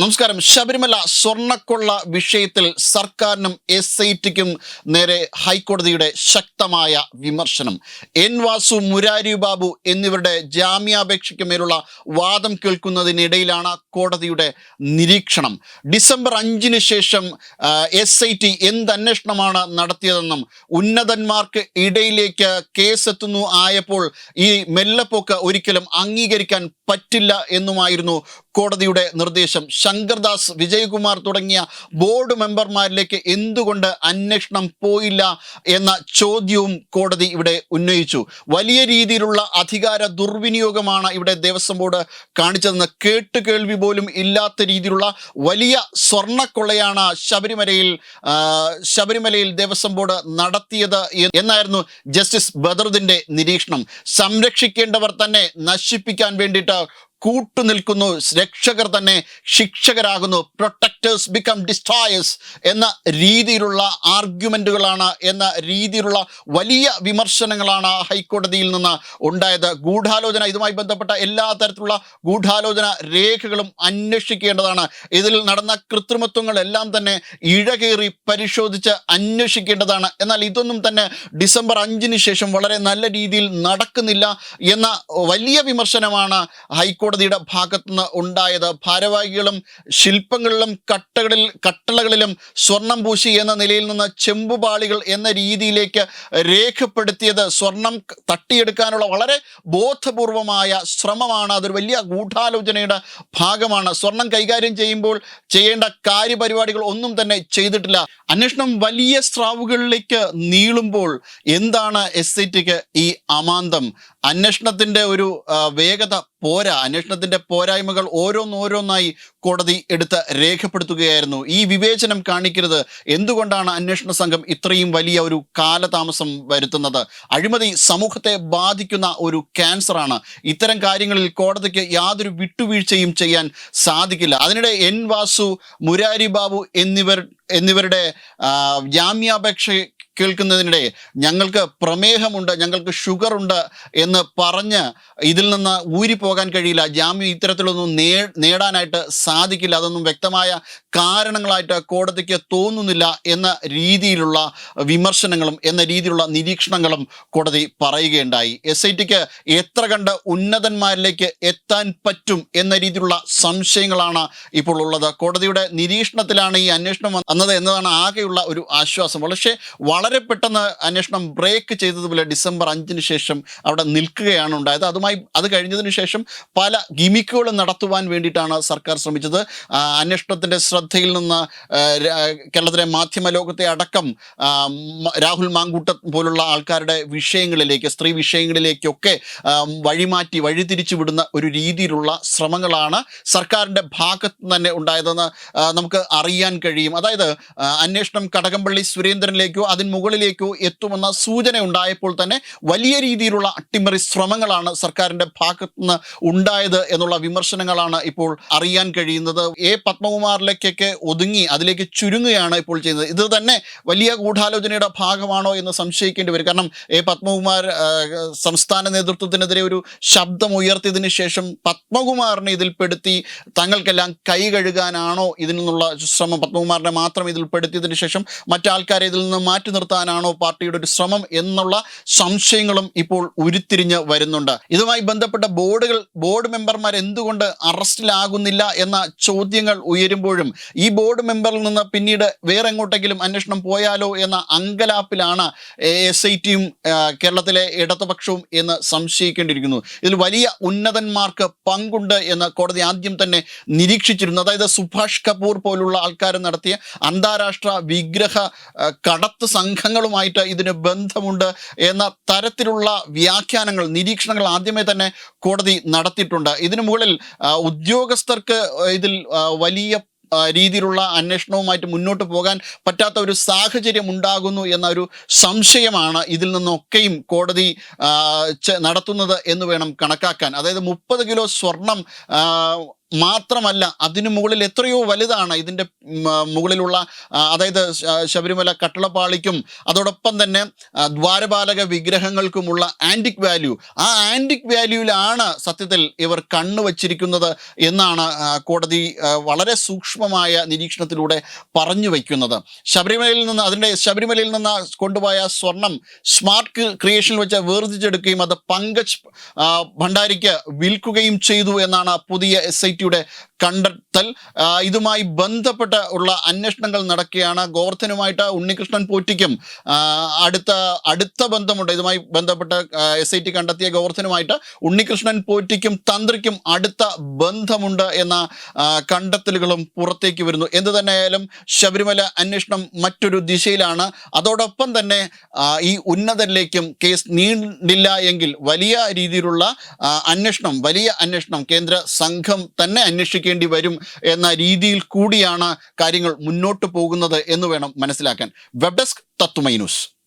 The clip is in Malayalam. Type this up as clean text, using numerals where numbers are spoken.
നമസ്കാരം. ശബരിമല സ്വർണ്ണക്കൊള്ള വിഷയത്തിൽ സർക്കാരിനും SITക്കും നേരെ ഹൈക്കോടതിയുടെ ശക്തമായ വിമർശനം. എൻ വാസു, മുരാരി ബാബു എന്നിവരുടെ ജാമ്യാപേക്ഷയ്ക്ക് മേലുള്ള വാദം കേൾക്കുന്നതിനിടയിലാണ് കോടതിയുടെ നിരീക്ഷണം. ഡിസംബർ 5 ശേഷം SIT എന്ത് അന്വേഷണമാണ് നടത്തിയതെന്നും ഉന്നതന്മാർക്ക് ഇടയിലേക്ക് കേസെത്തുന്നു ആയപ്പോൾ ഈ മെല്ലപ്പോക്ക് ഒരിക്കലും അംഗീകരിക്കാൻ പറ്റില്ല എന്നുമായിരുന്നു കോടതിയുടെ നിർദ്ദേശം. ശങ്കർദാസ്, വിജയകുമാർ തുടങ്ങിയ ബോർഡ് മെമ്പർമാരിലേക്ക് എന്തുകൊണ്ട് അന്വേഷണം പോയില്ല എന്ന ചോദ്യവും കോടതി ഇവിടെ ഉന്നയിച്ചു. വലിയ രീതിയിലുള്ള അധികാര ദുർവിനിയോഗമാണ് ഇവിടെ ദേവസ്വം ബോർഡ് കാണിച്ചതെന്ന്, കേട്ടുകേൾവി പോലും ഇല്ലാത്ത രീതിയിലുള്ള വലിയ സ്വർണ്ണക്കൊള്ളയാണ് ശബരിമലയിൽ ദേവസ്വം ബോർഡ് നടത്തിയത് എന്നായിരുന്നു ജസ്റ്റിസ് ബദറുദ്ദീന്റെ നിരീക്ഷണം. സംരക്ഷിക്കേണ്ടവർ തന്നെ നശിപ്പിക്കാൻ വേണ്ടിയിട്ട് കൂട്ടുനിൽക്കുന്നു, രക്ഷകർ തന്നെ ശിക്ഷകരാകുന്നു, പ്രൊട്ടക്ടേഴ്സ് ബിക്കം ഡിസ്ട്രോയേഴ്സ് എന്ന രീതിയിലുള്ള ആർഗ്യുമെന്റുകളാണ്, എന്ന രീതിയിലുള്ള വലിയ വിമർശനങ്ങളാണ് ഹൈക്കോടതിയിൽ നിന്ന് ഉണ്ടായത്. ഗൂഢാലോചന, ഇതുമായി ബന്ധപ്പെട്ട എല്ലാ തരത്തിലുള്ള ഗൂഢാലോചന രേഖകളും അന്വേഷിക്കേണ്ടതാണ്. ഇതിൽ നടന്ന കൃത്രിമത്വങ്ങളെല്ലാം തന്നെ ഇഴകേറി പരിശോധിച്ച് അന്വേഷിക്കേണ്ടതാണ്. എന്നാൽ ഇതൊന്നും തന്നെ ഡിസംബർ 5 ശേഷം വളരെ നല്ല രീതിയിൽ നടക്കുന്നില്ല എന്ന വലിയ വിമർശനമാണ് ഹൈക്കോടതിയുടെ ഭാഗത്തുനിന്ന് ഉണ്ടായത്. ഭാരവാഹികളും ശില്പങ്ങളിലും കട്ടളകളിലും സ്വർണം പൂശി എന്ന നിലയിൽ നിന്ന് ചെമ്പുപാളികൾ എന്ന രീതിയിലേക്ക് രേഖപ്പെടുത്തിയത് സ്വർണം തട്ടിയെടുക്കാനുള്ള വളരെ ബോധപൂർവമായ ശ്രമമാണ്. അതൊരു വലിയ ഗൂഢാലോചനയുടെ ഭാഗമാണ്. സ്വർണം കൈകാര്യം ചെയ്യുമ്പോൾ ചെയ്യേണ്ട കാര്യപരിപാടികൾ ഒന്നും തന്നെ ചെയ്തിട്ടില്ല. അന്വേഷണം വലിയ സ്രാവുകളിലേക്ക് നീളുമ്പോൾ എന്താണ് SITക്ക് ഈ അമാന്തം? അന്വേഷണത്തിൻ്റെ ഒരു വേഗത പോരാ. അന്വേഷണത്തിൻ്റെ പോരായ്മകൾ ഓരോന്നോരോന്നായി കോടതി എടുത്ത് രേഖപ്പെടുത്തുകയായിരുന്നു. ഈ വിവേചനം കാണിക്കരുത്. എന്തുകൊണ്ടാണ് അന്വേഷണ സംഘം ഇത്രയും വലിയ ഒരു കാലതാമസം വരുത്തുന്നത്? അഴിമതി സമൂഹത്തെ ബാധിക്കുന്ന ഒരു ക്യാൻസറാണ്. ഇത്തരം കാര്യങ്ങളിൽ കോടതിക്ക് യാതൊരു വിട്ടുവീഴ്ചയും ചെയ്യാൻ സാധിക്കില്ല. അതിനിടെ എൻ വാസു, മുരാരി ബാബു എന്നിവരുടെ ജാമ്യാപേക്ഷ കേൾക്കുന്നതിനിടെ ഞങ്ങൾക്ക് പ്രമേഹമുണ്ട്, ഞങ്ങൾക്ക് ഷുഗറുണ്ട് എന്ന് പറഞ്ഞ് ഇതിൽ നിന്ന് ഊരിപ്പോകാൻ കഴിയില്ല. ജാമ്യം ഇത്തരത്തിലൊന്നും നേടാനായിട്ട് സാധിക്കില്ല. അതൊന്നും വ്യക്തമായ കാരണങ്ങളായിട്ട് കോടതിക്ക് തോന്നുന്നില്ല എന്ന രീതിയിലുള്ള വിമർശനങ്ങളും എന്ന രീതിയിലുള്ള നിരീക്ഷണങ്ങളും കോടതി പറയുകയുണ്ടായി. SITക്ക് എത്ര കണ്ട് ഉന്നതന്മാരിലേക്ക് എത്താൻ പറ്റും എന്ന രീതിയിലുള്ള സംശയങ്ങളാണ് ഇപ്പോൾ ഉള്ളത്. കോടതിയുടെ നിരീക്ഷണത്തിലാണ് ഈ അന്വേഷണം വന്നത് എന്നതാണ് ആകെയുള്ള ഒരു ആശ്വാസം. പക്ഷേ വളരെ പെട്ടെന്ന് അന്വേഷണം ബ്രേക്ക് ചെയ്തതുപോലെ ഡിസംബർ 5 ശേഷം അവിടെ നിൽക്കുകയാണ് ഉണ്ടായത്. അത് കഴിഞ്ഞതിന് ശേഷം പല ഗിമിക്കുകളും നടത്തുവാൻ വേണ്ടിയിട്ടാണ് സർക്കാർ ശ്രമിച്ചത്. അന്വേഷണത്തിൻ്റെ ശ്രദ്ധയിൽ നിന്ന് കേരളത്തിലെ മാധ്യമ ലോകത്തെ അടക്കം രാഹുൽ മാങ്കൂട്ടം പോലുള്ള ആൾക്കാരുടെ വിഷയങ്ങളിലേക്ക്, സ്ത്രീ വിഷയങ്ങളിലേക്കൊക്കെ വഴിതിരിച്ചു വിടുന്ന ഒരു രീതിയിലുള്ള ശ്രമങ്ങളാണ് സർക്കാരിൻ്റെ ഭാഗത്ത് തന്നെ ഉണ്ടായതെന്ന് നമുക്ക് അറിയാൻ കഴിയും. അതായത് അന്വേഷണം കടകംപള്ളി സുരേന്ദ്രനിലേക്കോ അതിന് മുകളിലേക്കോ എത്തുമെന്ന സൂചന ഉണ്ടായപ്പോൾ തന്നെ വലിയ രീതിയിലുള്ള അട്ടിമറി ശ്രമങ്ങളാണ് സർക്കാരിൻ്റെ ഭാഗത്തുനിന്ന് ഉണ്ടായത് എന്നുള്ള വിമർശനങ്ങളാണ് ഇപ്പോൾ അറിയാൻ കഴിയുന്നത്. പത്മകുമാറിലേക്കൊക്കെ ഒതുങ്ങി അതിലേക്ക് ചുരുങ്ങുകയാണ് ഇപ്പോൾ ചെയ്യുന്നത്. ഇത് തന്നെ വലിയ ഗൂഢാലോചനയുടെ ഭാഗമാണോ എന്ന് സംശയിക്കേണ്ടി വരും. കാരണം പത്മകുമാർ സംസ്ഥാന നേതൃത്വത്തിനെതിരെ ഒരു ശബ്ദം ഉയർത്തിയതിന് ശേഷം പത്മകുമാറിനെ ഇതിൽപ്പെടുത്തി തങ്ങൾക്കെല്ലാം കൈ കഴുകാനാണോ ഇതിൽ നിന്നുള്ള ശ്രമം? പത്മകുമാറിനെ മാത്രം ഇതിൽപ്പെടുത്തിയതിന് ശേഷം മറ്റാൾക്കാരെ ഇതിൽ നിന്ന് മാറ്റി നിർത്താനാണോ പാർട്ടിയുടെ ഒരു ശ്രമം എന്നുള്ള സംശയങ്ങളും ഇപ്പോൾ ഉരുത്തിരിഞ്ഞ് വരുന്നുണ്ട്. ഇതുമായി ബന്ധപ്പെട്ട ബോർഡ് മെമ്പർമാർ എന്തുകൊണ്ട് അറസ്റ്റിലാകുന്നില്ല എന്ന ചോദ്യങ്ങൾ ഉയരുമ്പോഴും ഈ ബോർഡ് മെമ്പറിൽ നിന്ന് പിന്നീട് വേറെ എങ്ങോട്ടെങ്കിലും അന്വേഷണം പോയാലോ എന്ന അങ്കലാപ്പിലാണ് SITയും കേരളത്തിലെ ഇടതുപക്ഷവും എന്ന് സംശയിക്കേണ്ടിയിരിക്കുന്നു. ഇതിൽ വലിയ ഉന്നതന്മാർക്ക് പങ്കുണ്ട് എന്ന് കോടതി ആദ്യം തന്നെ നിരീക്ഷിച്ചിരുന്നു. അതായത് സുഭാഷ് കപൂർ പോലുള്ള ആൾക്കാർ നടത്തിയ അന്താരാഷ്ട്ര വിഗ്രഹ കടത്ത് സംഘങ്ങളുമായിട്ട് ഇതിന് ബന്ധമുണ്ട് എന്ന തരത്തിലുള്ള വ്യാഖ്യാനങ്ങൾ, നിരീക്ഷണങ്ങൾ ആദ്യമേ തന്നെ കോടതി നടത്തിയിട്ടുണ്ട്. ഇതിനു മുകളിൽ ഉദ്യോഗസ്ഥർക്ക് ഇതിൽ വലിയ രീതിയിലുള്ള അന്വേഷണവുമായിട്ട് മുന്നോട്ട് പോകാൻ പറ്റാത്ത ഒരു സാഹചര്യം ഉണ്ടാകുന്നു എന്ന ഒരു സംശയമാണ് ഇതിൽ നിന്നൊക്കെയും കോടതി നടത്തുന്നത് എന്ന് വേണം കണക്കാക്കാൻ. അതായത് 30 കിലോ സ്വർണം മാത്രമല്ല അതിനു മുകളിൽ എത്രയോ വലുതാണ് ഇതിൻ്റെ മുകളിലുള്ള അതായത് ശബരിമല കട്ടളപ്പാളിക്കും അതോടൊപ്പം തന്നെ ദ്വാരപാലക വിഗ്രഹങ്ങൾക്കുമുള്ള ആൻറ്റിക് വാല്യൂ. ആ ആൻറ്റിക് വാല്യൂവിലാണ് സത്യത്തിൽ ഇവർ കണ്ണുവച്ചിരിക്കുന്നത് എന്നാണ് കോടതി വളരെ സൂക്ഷ്മമായ നിരീക്ഷണത്തിലൂടെ പറഞ്ഞു വയ്ക്കുന്നത്. ശബരിമലയിൽ നിന്ന് കൊണ്ടുപോയ സ്വർണം സ്മാർട്ട് ക്രിയേഷനിൽ വെച്ച് വേർതിരിച്ചെടുക്കുകയും അത് പങ്കജ് ഭണ്ഡാരിക്ക് വിൽക്കുകയും ചെയ്തു എന്നാണ് പുതിയ SITയുടെ കണ്ടെത്തൽ. ഇതുമായി ബന്ധപ്പെട്ട് ഉള്ള അന്വേഷണങ്ങൾ നടക്കുകയാണ്. ഗോവർദ്ധനുമായിട്ട് ഉണ്ണികൃഷ്ണൻ പോറ്റിക്കും അടുത്ത ബന്ധമുണ്ട്. ഇതുമായി ബന്ധപ്പെട്ട് SIT കണ്ടെത്തിയ ഗോവർദ്ധനുമായിട്ട് ഉണ്ണികൃഷ്ണൻ പോറ്റിക്കും തന്ത്രിക്കും അടുത്ത ബന്ധമുണ്ട് എന്ന കണ്ടെത്തലുകളും പുറത്തേക്ക് വരുന്നു. എന്തു തന്നെയായാലും ശബരിമല അന്വേഷണം മറ്റൊരു ദിശയിലാണ്. അതോടൊപ്പം തന്നെ ഈ ഉന്നതരിലേക്കും കേസ് നീണ്ടില്ല എങ്കിൽ വലിയ രീതിയിലുള്ള അന്വേഷണം കേന്ദ്ര സംഘം തന്നെ അന്വേഷിക്കേണ്ടി വരും എന്ന രീതിയിൽ കൂടിയാണ് കാര്യങ്ങൾ മുന്നോട്ട് പോകുന്നത് എന്ന് വേണം മനസ്സിലാക്കാൻ. വെബ് ഡെസ്ക് തത്തുമൈ ന്യൂസ്.